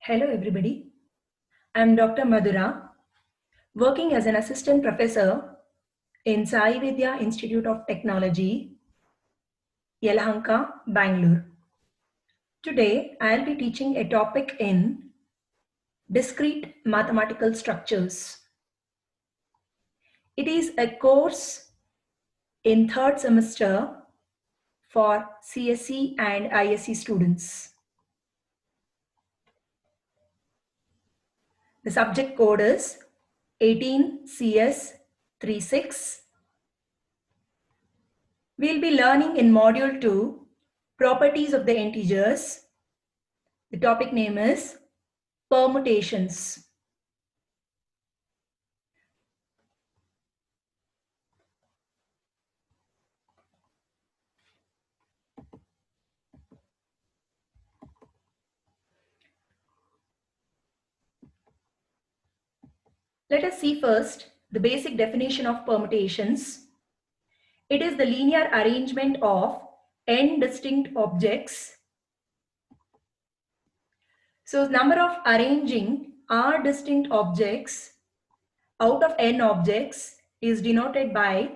Hello everybody, I am Dr. Madhura, working as an assistant professor in Sai Vidya Institute of Technology, Yelahanka, Bangalore. Today I will be teaching a topic in discrete mathematical structures. It is a course in third semester for CSE and ISE students. The subject code is 18CS36. We'll be learning in module 2 properties of the integers. The topic name is permutations. Let us see first the basic definition of permutations. It is the linear arrangement of n distinct objects. So number of arranging r distinct objects out of n objects is denoted by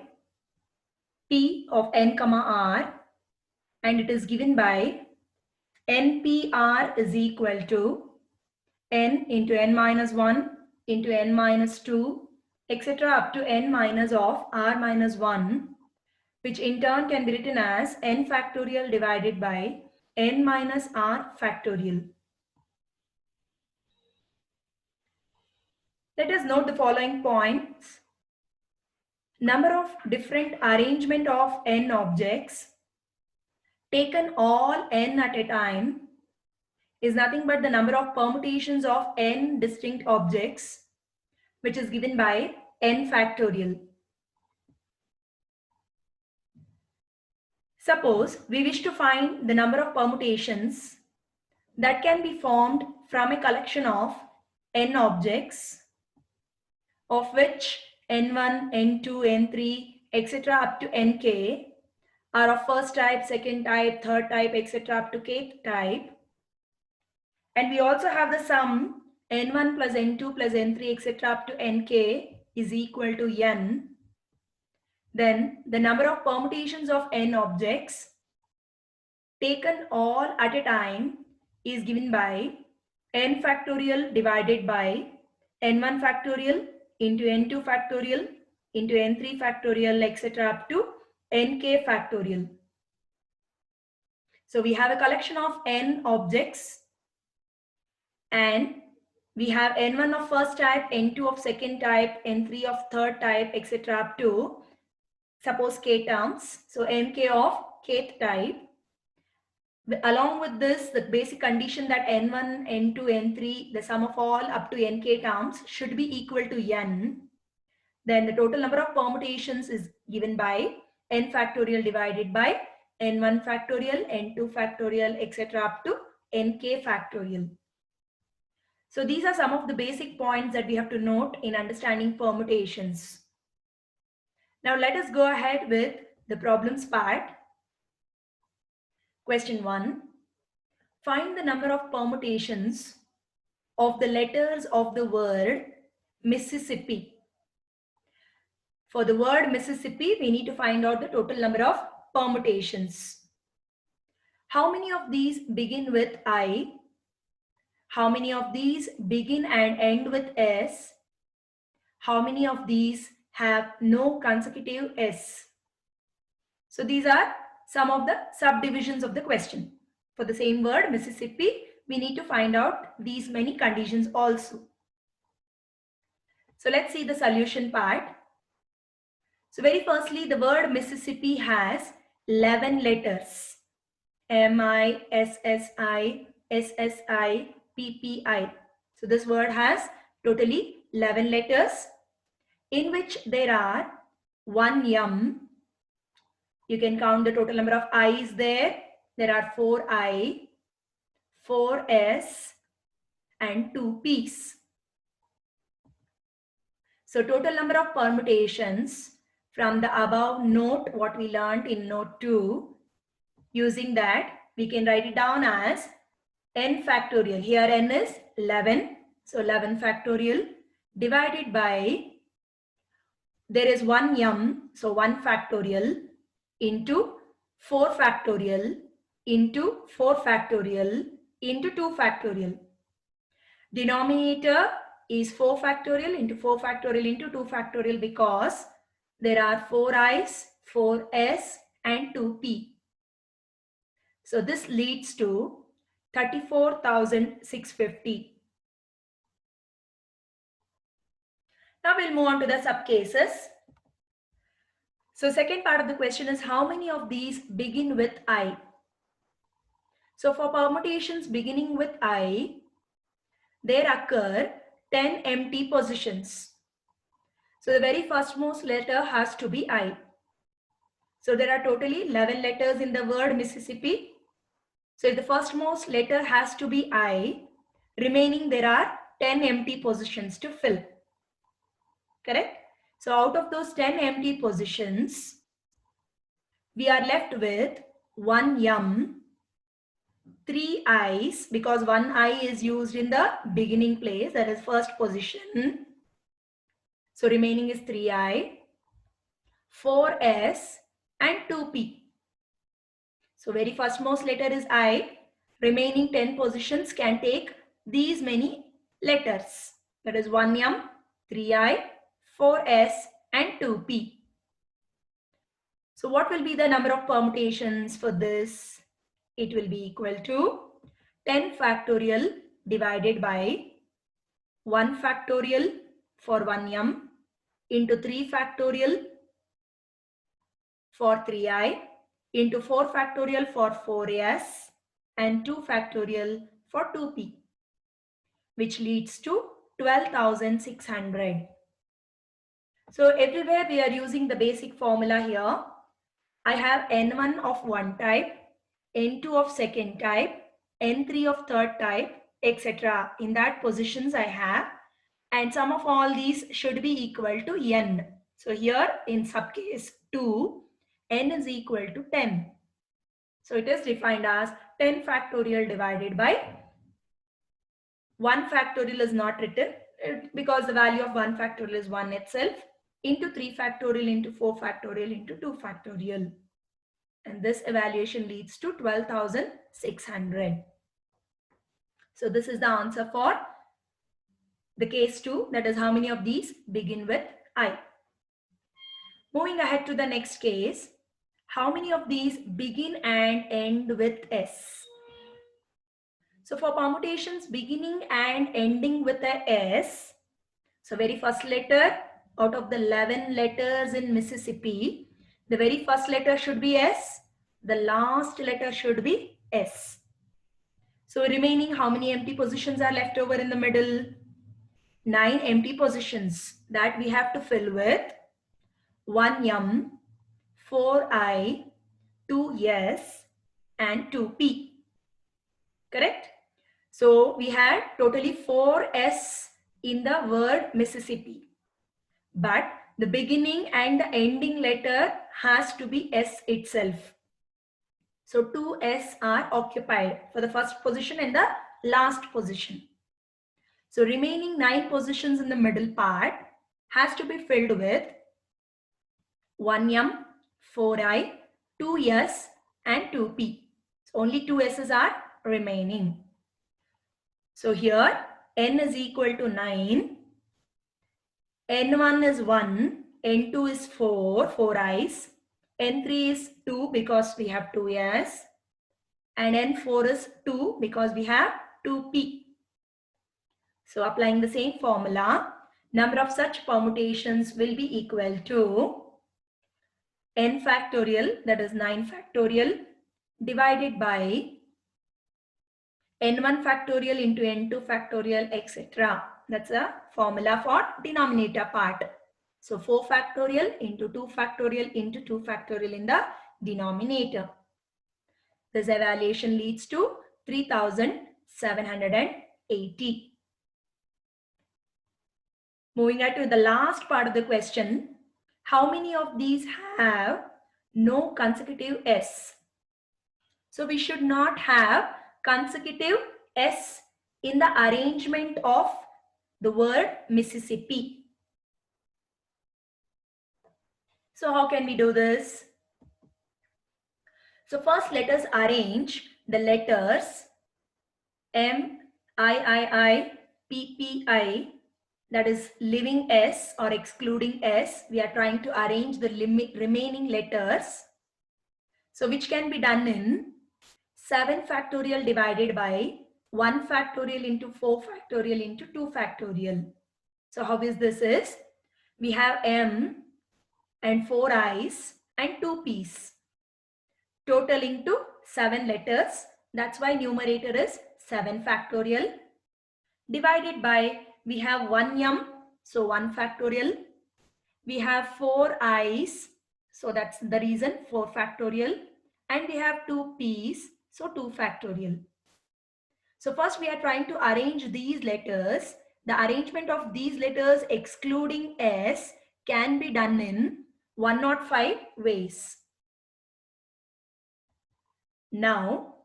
P of n comma r, and it is given by npr is equal to n into n minus 1 into n minus 2, etc. up to n minus of r minus 1, which in turn can be written as n factorial divided by n minus r factorial. Let us note the following points. Number of different arrangement of n objects taken all n at a time is nothing but the number of permutations of n distinct objects, which is given by n factorial. Suppose we wish to find the number of permutations that can be formed from a collection of n objects, of which n1, n2, n3, etc. up to nk are of first type, second type, third type, etc. up to kth type. And we also have the sum n1 plus n2 plus n3, etc. up to nk is equal to n. Then the number of permutations of n objects taken all at a time is given by n factorial divided by n1 factorial into n2 factorial into n3 factorial, etc. up to nk factorial. So we have a collection of n objects, and we have n1 of first type, n2 of second type, n3 of third type, etc. up to, suppose, k terms. So nk of kth type. Along with this, the basic condition that n1, n2, n3, the sum of all up to nk terms should be equal to n. Then the total number of permutations is given by n factorial divided by n1 factorial, n2 factorial, etc. up to nk factorial. So these are some of the basic points that we have to note in understanding permutations. Now let us go ahead with the problems part. Question 1. Find the number of permutations of the letters of the word Mississippi. For the word Mississippi, we need to find out the total number of permutations. How many of these begin with I? How many of these begin and end with S? How many of these have no consecutive S? So these are some of the subdivisions of the question. For the same word Mississippi, we need to find out these many conditions also. So let's see the solution part. So very firstly, the word Mississippi has 11 letters. M-I, S-S-I, S-S-I, P-P-I. So this word has totally 11 letters, in which there are 1 yum. You can count the total number of I's there. There are 4 I, 4 S, and 2 P's. So total number of permutations from the above note, what we learned in note 2, using that we can write it down as n factorial. Here n is 11. So 11 factorial divided by, there is 1 m, so 1 factorial into 4 factorial into 4 factorial into 2 factorial. Denominator is 4 factorial into 4 factorial into 2 factorial because there are 4 i's, 4 s and 2 p. So this leads to 34,650. Now we'll move on to the sub cases. So second part of the question is how many of these begin with I? So for permutations beginning with I, there occur 10 empty positions. So the very firstmost letter has to be I. So there are totally 11 letters in the word Mississippi. So if the firstmost letter has to be I, remaining there are 10 empty positions to fill. Correct? So out of those 10 empty positions, we are left with 1 m, 3 i's, because 1 I is used in the beginning place, that is first position. So remaining is 3 I, 4 s and 2 p. So very firstmost letter is I. Remaining 10 positions can take these many letters. That is 1 m, 3 I, 4 s and 2 p. So what will be the number of permutations for this? It will be equal to 10 factorial divided by 1 factorial for 1 m into 3 factorial for 3i into 4 factorial for 4s and 2 factorial for 2p, which leads to 12,600. So everywhere we are using the basic formula here. I have n1 of one type, n2 of second type, n3 of third type, etc. In that positions I have, and sum of all these should be equal to n. So here in subcase 2, n is equal to 10. So it is defined as 10 factorial divided by 1 factorial is not written because the value of 1 factorial is 1 itself, into 3 factorial into 4 factorial into 2 factorial. And this evaluation leads to 12,600. So this is the answer for the case 2, that is how many of these begin with I. Moving ahead to the next case, how many of these begin and end with S? So for permutations beginning and ending with a S, so very first letter out of the 11 letters in Mississippi, the very first letter should be S, the last letter should be S. So remaining how many empty positions are left over in the middle? 9 empty positions that we have to fill with 1 m, 4 I, 2 s and 2 p. Correct? So we had totally 4 s in the word Mississippi. But the beginning and the ending letter has to be S itself. So 2 s are occupied for the first position and the last position. So remaining 9 positions in the middle part has to be filled with 1 m, 4 I, 2 s and 2 p. So only 2 s's are remaining. So here n is equal to 9, n1 is 1, n2 is 4 i's, n3 is 2 because we have 2 s, and n4 is 2 because we have 2p. So applying the same formula, number of such permutations will be equal to n factorial, that is 9 factorial, divided by n1 factorial into n2 factorial, etc. That's a formula for denominator part. So 4 factorial into 2 factorial into 2 factorial in the denominator. This evaluation leads to 3,780. Moving on to the last part of the question, how many of these have no consecutive S? So we should not have consecutive S in the arrangement of the word Mississippi. So how can we do this? So first let us arrange the letters M, I, P, P, I, that is living S or excluding S. We are trying to arrange the remaining letters. So which can be done in 7 factorial divided by 1 factorial into 4 factorial into 2 factorial. So how is this is? We have M and 4 I's and 2 P's, totaling to 7 letters. That's why numerator is 7 factorial. Divided by, we have 1 M, so 1 factorial. We have 4 I's, so that's the reason 4 factorial. And we have 2 P's, so 2 factorial. So first we are trying to arrange these letters. The arrangement of these letters excluding S can be done in 105 ways. Now,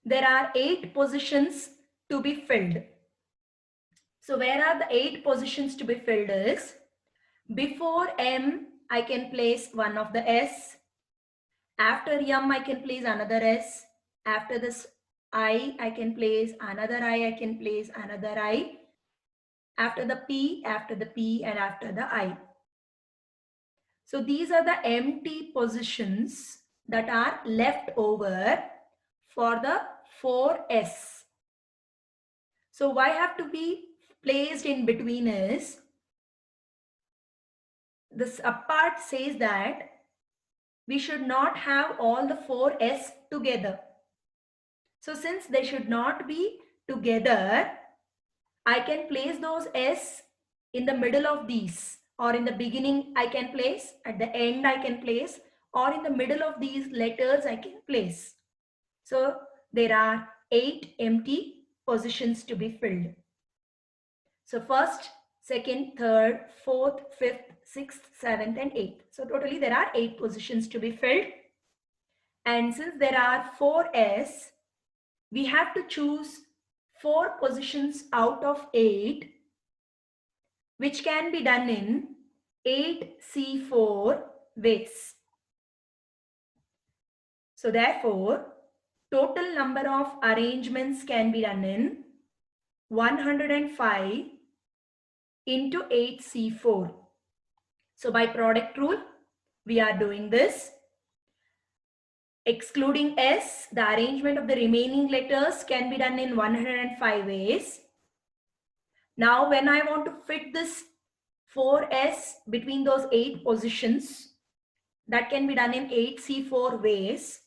there are 8 positions to be filled. So where are the 8 positions to be filled is, before M, I can place one of the S. After M, I can place another S. After this I can place another I can place another I. After the P, and after the I. So these are the empty positions that are left over for the 4S. So why have to be placed in between is, this part says that we should not have all the 4S together. So since they should not be together, I can place those S in the middle of these, or in the beginning I can place, at the end I can place, or in the middle of these letters I can place. So there are 8 empty positions to be filled. So first, second, third, fourth, fifth, sixth, seventh and eighth. So totally there are 8 positions to be filled. And since there are 4S, we have to choose 4 positions out of 8, which can be done in 8C4 ways. So therefore, total number of arrangements can be done in 105 into 8C4. So by product rule, we are doing this. Excluding S, the arrangement of the remaining letters can be done in 105 ways. Now, when I want to fit this 4S between those 8 positions, that can be done in 8C4 ways.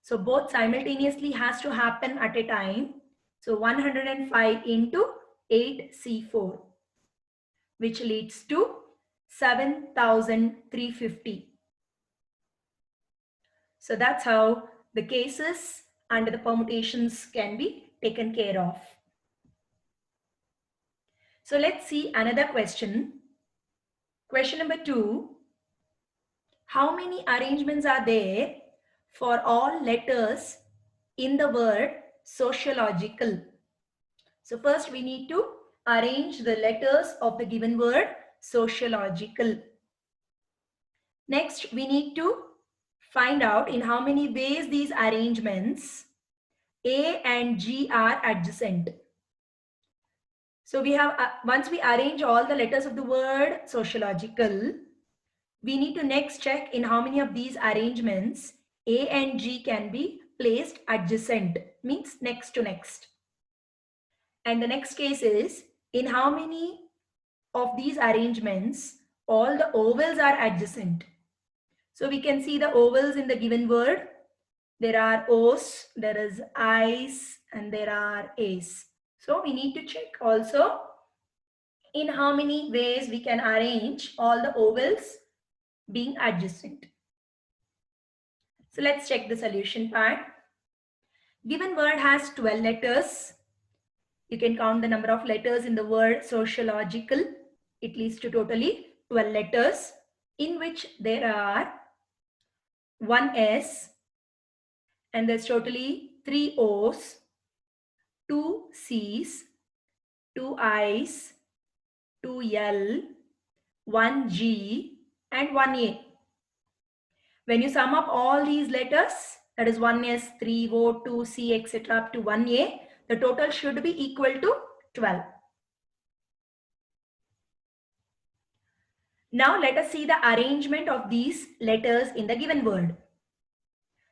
So both simultaneously has to happen at a time. So 105 into 8C4, which leads to 7,350. So that's how the cases and the permutations can be taken care of. So let's see another question. Question number 2. How many arrangements are there for all letters in the word sociological? So first we need to arrange the letters of the given word sociological. Next we need to find out in how many ways these arrangements A and G are adjacent. So we have, once we arrange all the letters of the word sociological, we need to next check in how many of these arrangements A and G can be placed adjacent, means next to next. And the next case is, in how many of these arrangements all the ovals are adjacent. So we can see the ovals in the given word. There are O's, there is I's, and there are A's. So we need to check also in how many ways we can arrange all the ovals being adjacent. So let's check the solution part. Given word has 12 letters. You can count the number of letters in the word sociological. It leads to totally 12 letters, in which there are 1 S, and there's totally 3 O's, 2 C's, 2 I's, 2 L, 1 G, and 1 A. When you sum up all these letters, that is 1S, 3O, 2C, etc. up to 1A, the total should be equal to 12. Now let us see the arrangement of these letters in the given word.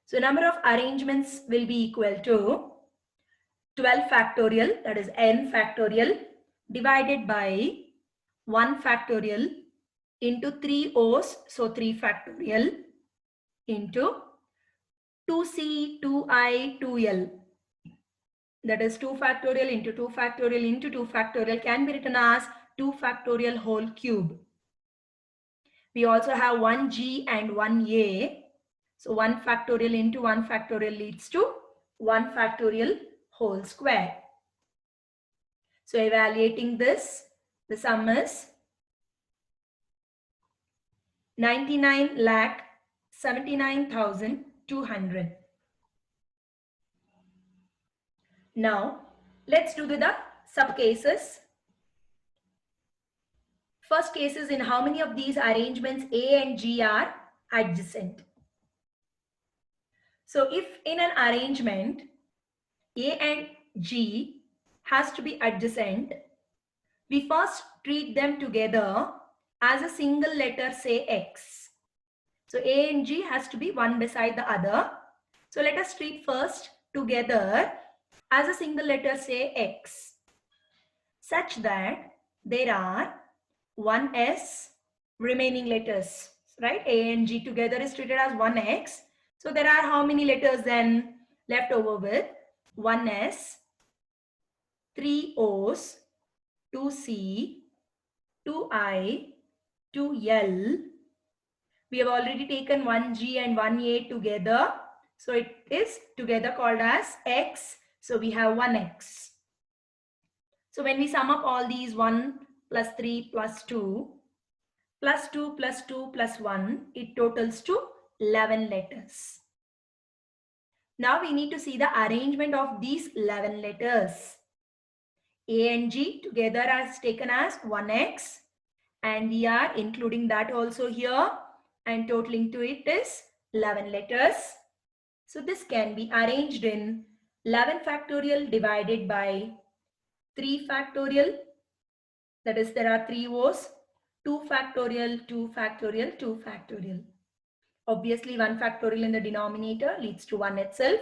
So number of arrangements will be equal to 12 factorial, that is n factorial, divided by 1 factorial into 3 O's, so 3 factorial, into 2C, 2I, 2L. That is 2 factorial into 2 factorial into 2 factorial can be written as 2 factorial whole cube. We also have 1G and 1A. So 1 factorial into 1 factorial leads to 1 factorial whole square. So evaluating this, the sum is 99,79,200. Now let's do the sub cases. First case is in how many of these arrangements A and G are adjacent. So if in an arrangement A and G has to be adjacent, we first treat them together as a single letter, say X. So A and G has to be one beside the other. So let us treat first together as a single letter, say X, such that there are 1S remaining letters, right? A and G together is treated as 1X. So there are how many letters then left over with? 1S, 3 O's, 2C, 2I, 2L. We have already taken 1G and 1A together. So it is together called as X. So we have 1X. So when we sum up all these 1 plus 3 plus 2 plus 2 plus 2 plus 1, it totals to 11 letters. Now we need to see the arrangement of these 11 letters. A and G together as taken as 1X, and we are including that also here, and totaling to it is 11 letters. So this can be arranged in 11 factorial divided by 3 factorial. That is, there are 3 O's, 2 factorial, 2 factorial, 2 factorial. Obviously, 1 factorial in the denominator leads to 1 itself.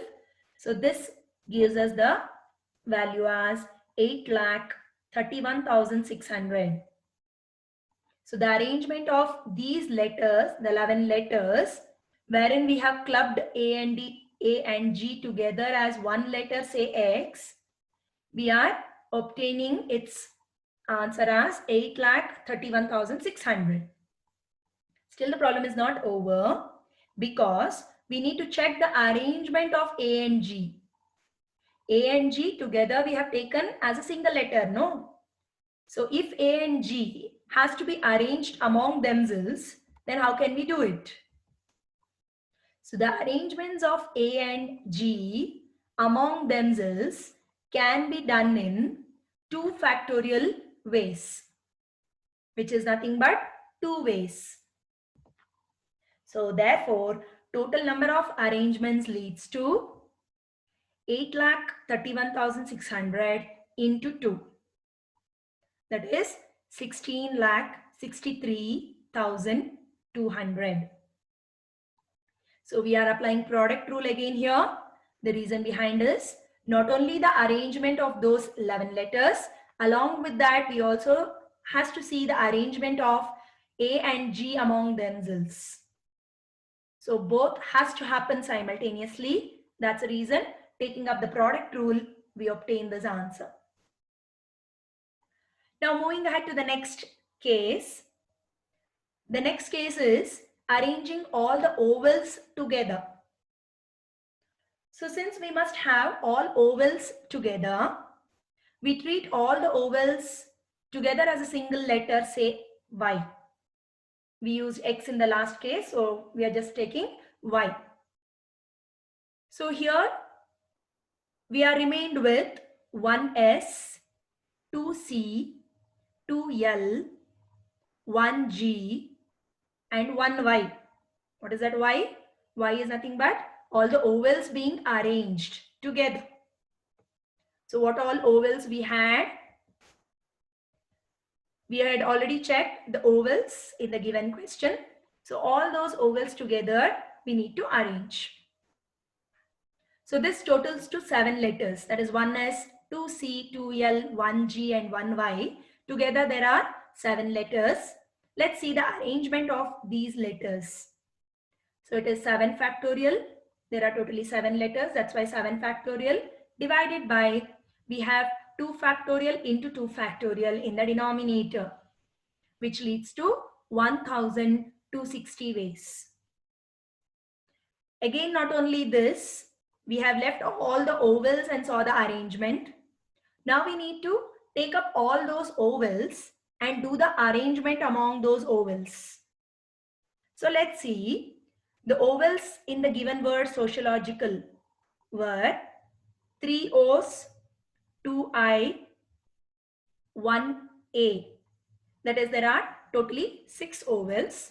So this gives us the value as 8,31,600. So the arrangement of these letters, the 11 letters, wherein we have clubbed A and G together as one letter, say X, we are obtaining its answer as 8,31,600. Still the problem is not over, because we need to check the arrangement of A and G. A and G together we have taken as a single letter, no? So if A and G has to be arranged among themselves, then how can we do it? So the arrangements of A and G among themselves can be done in 2 factorial ways, which is nothing but 2 ways. So therefore, total number of arrangements leads to 8,31,600 into 2. That is 16,63,200. So we are applying product rule again here. The reason behind is not only the arrangement of those 11 letters, along with that we also has to see the arrangement of A and G among themselves. So both has to happen simultaneously. That's the reason, taking up the product rule, we obtain this answer. Now moving ahead to the next case. The next case is arranging all the ovals together. So since we must have all ovals together, we treat all the ovals together as a single letter, say Y. We used X in the last case, so we are just taking Y. So here we are remained with 1S, 2C, 2L, 1G, and 1Y. What is that Y? Y is nothing but all the ovals being arranged together. So what all ovals we had? We had already checked the ovals in the given question. So all those ovals together we need to arrange. So this totals to 7 letters. That is 1S, 2C, 2L, 1G and 1Y. Together there are 7 letters. Let's see the arrangement of these letters. So it is 7 factorial. There are totally 7 letters. That's why 7 factorial divided by, we have 2 factorial into 2 factorial in the denominator, which leads to 1260 ways. Again, not only this, we have left all the ovals and saw the arrangement. Now we need to take up all those ovals and do the arrangement among those ovals. So let's see. The ovals in the given word sociological were 3 O's, 2 I, 1 A. That is, there are totally 6 ovals.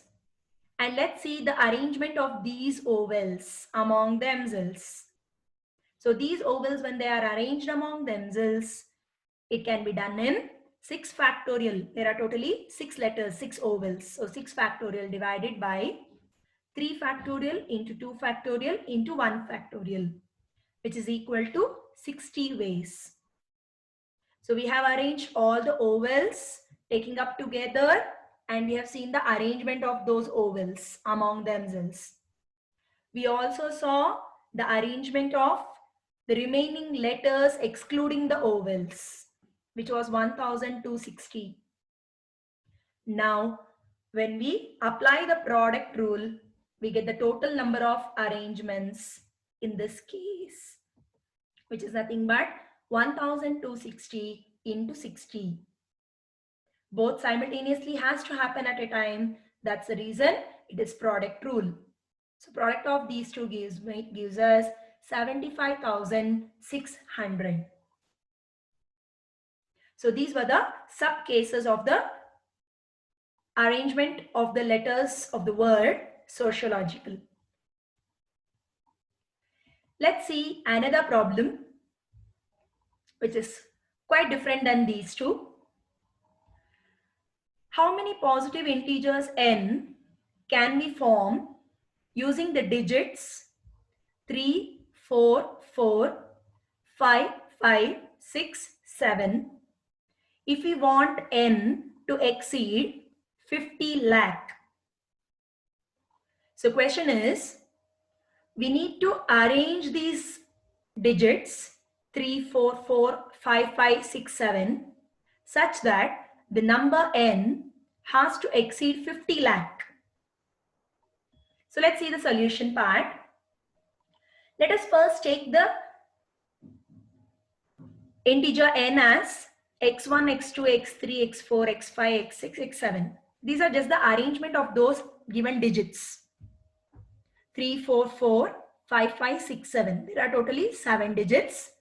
And let's see the arrangement of these ovals among themselves. So these ovals, when they are arranged among themselves, it can be done in 6 factorial. There are totally 6 letters, 6 ovals. So 6 factorial divided by 3 factorial into 2 factorial into 1 factorial, which is equal to 60 ways. So we have arranged all the ovals taking up together, and we have seen the arrangement of those ovals among themselves. We also saw the arrangement of the remaining letters excluding the ovals, which was 1260. Now, when we apply the product rule, we get the total number of arrangements in this case, which is nothing but 1260 into 60. Both simultaneously has to happen at a time. That's the reason it is product rule. So product of these two gives us 75,600. So these were the sub cases of the arrangement of the letters of the word sociological. Let's see another problem which is quite different than these two. How many positive integers n can we form using the digits 3, 4, 4, 5, 5, 6, 7 if we want n to exceed 50 lakh? So question is, we need to arrange these digits 3, 4, 4, 5, 5, 6, 7 such that the number n has to exceed 50 lakh. So let's see the solution part. Let us first take the integer n as x1, x2, x3, x4, x5, x6, x7. These are just the arrangement of those given digits. 3, 4, 4, 5, 5, 6, 7. There are totally 7 digits.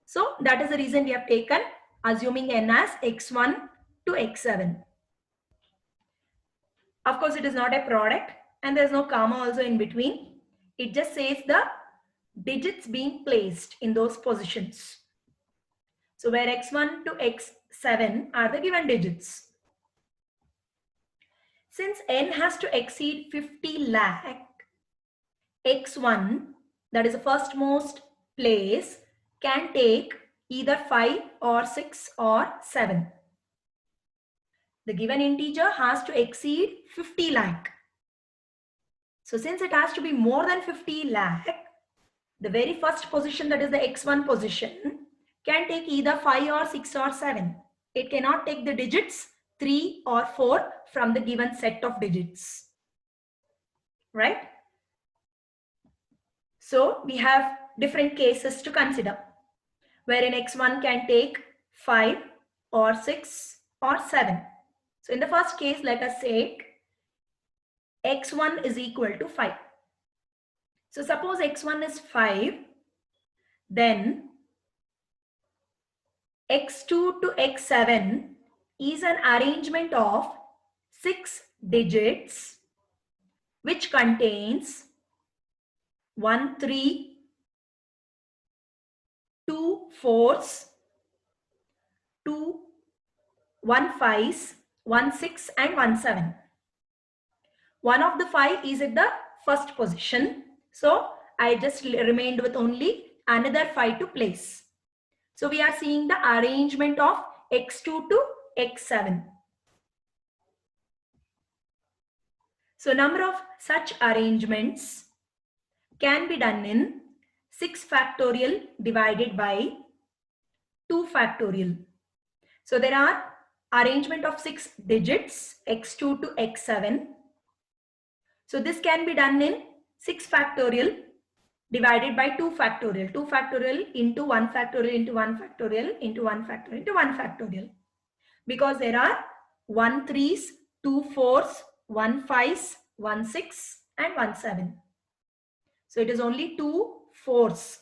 So that is the reason we have taken assuming n as x1 to x7. Of course, it is not a product and there is no comma also in between. It just says the digits being placed in those positions. So where x1 to x7 are the given digits. Since n has to exceed 50 lakh, x1, that is the firstmost place, can take either 5 or 6 or 7. The given integer has to exceed 50 lakh. So since it has to be more than 50 lakh, the very first position, that is the x1 position, can take either 5 or 6 or 7. It cannot take the digits 3 or 4 from the given set of digits. Right? So we have different cases to consider, wherein x1 can take 5 or 6 or 7. So in the first case, let us say x1 is equal to 5. So suppose x1 is 5, then x2 to x7 is an arrangement of 6 digits which contains 1 3, 2 4s, 2 1 5s, 1 6 and 1 7. One of the 5 is at the first position. So I just remained with only another 5 to place. So we are seeing the arrangement of x2 to x7. So number of such arrangements can be done in 6 factorial divided by 2 factorial. So there are arrangement of 6 digits x2 to x7. So this can be done in 6 factorial divided by 2 factorial. 2 factorial into 1 factorial into 1 factorial into 1 factorial into 1 factorial. Because there are 1 3s, 2 4s, 1 5s, 1 6 and 1 7. So it is only 2 4s.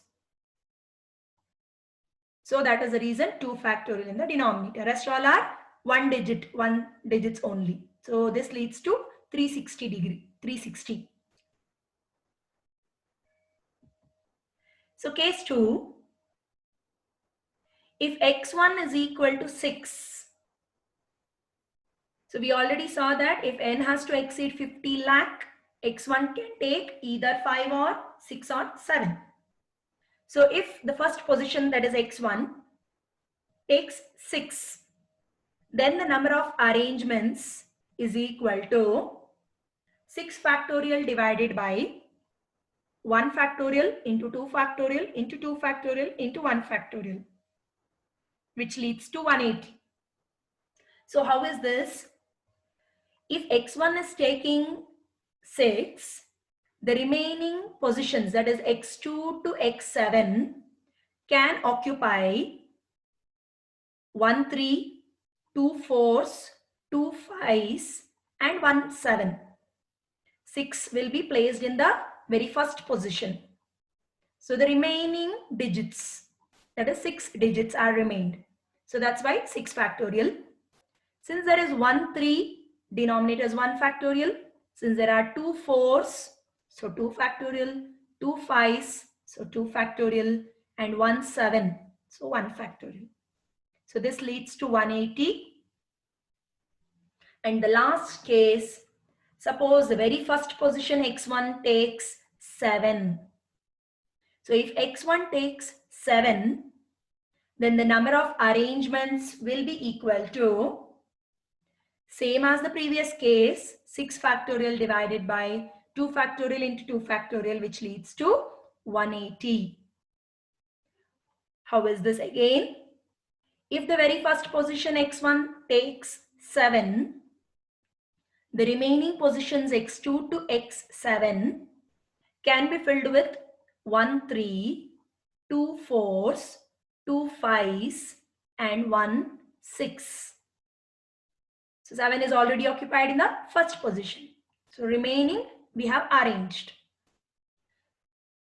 So that is the reason 2 factorial in the denominator. Rest all are 1 digits only. So this leads to 360. So case 2, if x1 is equal to 6, so we already saw that if n has to exceed 50 lakh, x1 can take either 5 or 6 or 7. So if the first position, that is x1, takes 6, then the number of arrangements is equal to 6 factorial divided by 1 factorial into 2 factorial into 2 factorial into 1 factorial, which leads to 180. So how is this? If x1 is taking 6, the remaining positions, that is x2 to x7, can occupy 1 3, 2 4s, 2 5s and 1 7. 6 will be placed in the very first position. So the remaining digits, that is 6 digits, are remained. So that's why 6 factorial. Since there is 1 3, denominator is 1 factorial. Since there are 2 4s, so 2 factorial, 2 5s, so 2 factorial and 1 7, so 1 factorial. So this leads to 180. And the last case, suppose the very first position x1 takes 7. So if x1 takes 7, then the number of arrangements will be equal to, same as the previous case, 6 factorial divided by 2 factorial into 2 factorial, which leads to 180. How is this again? If the very first position x1 takes 7, the remaining positions x2 to x7 can be filled with 1 3, 2 4s, 2 5s and 1 6. So 7 is already occupied in the first position. So remaining we have arranged.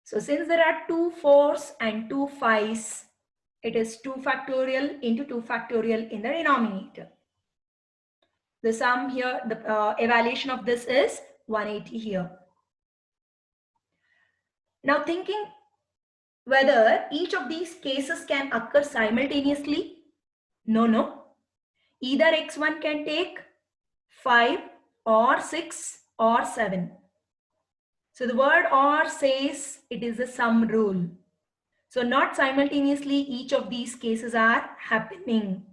So since there are 2 4s and 2 5s, it is 2 factorial into 2 factorial in the denominator. The sum here, the evaluation of this is 180 here. Now thinking whether each of these cases can occur simultaneously. No. Either x1 can take 5 or 6 or 7. So the word or says it is a sum rule. So not simultaneously each of these cases are happening.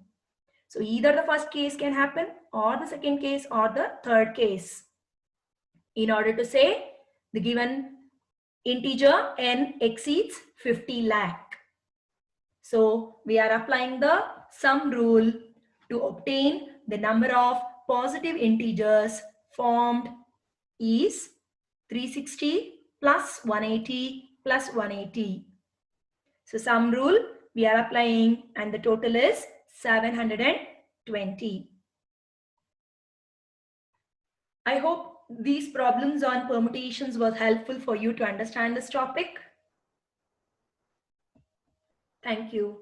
So either the first case can happen or the second case or the third case. In order to say the given integer n exceeds 50 lakh. So we are applying the sum rule to obtain the number of positive integers formed is 360 plus 180 plus 180. So sum rule we are applying and the total is 720. I hope these problems on permutations was helpful for you to understand this topic. Thank you.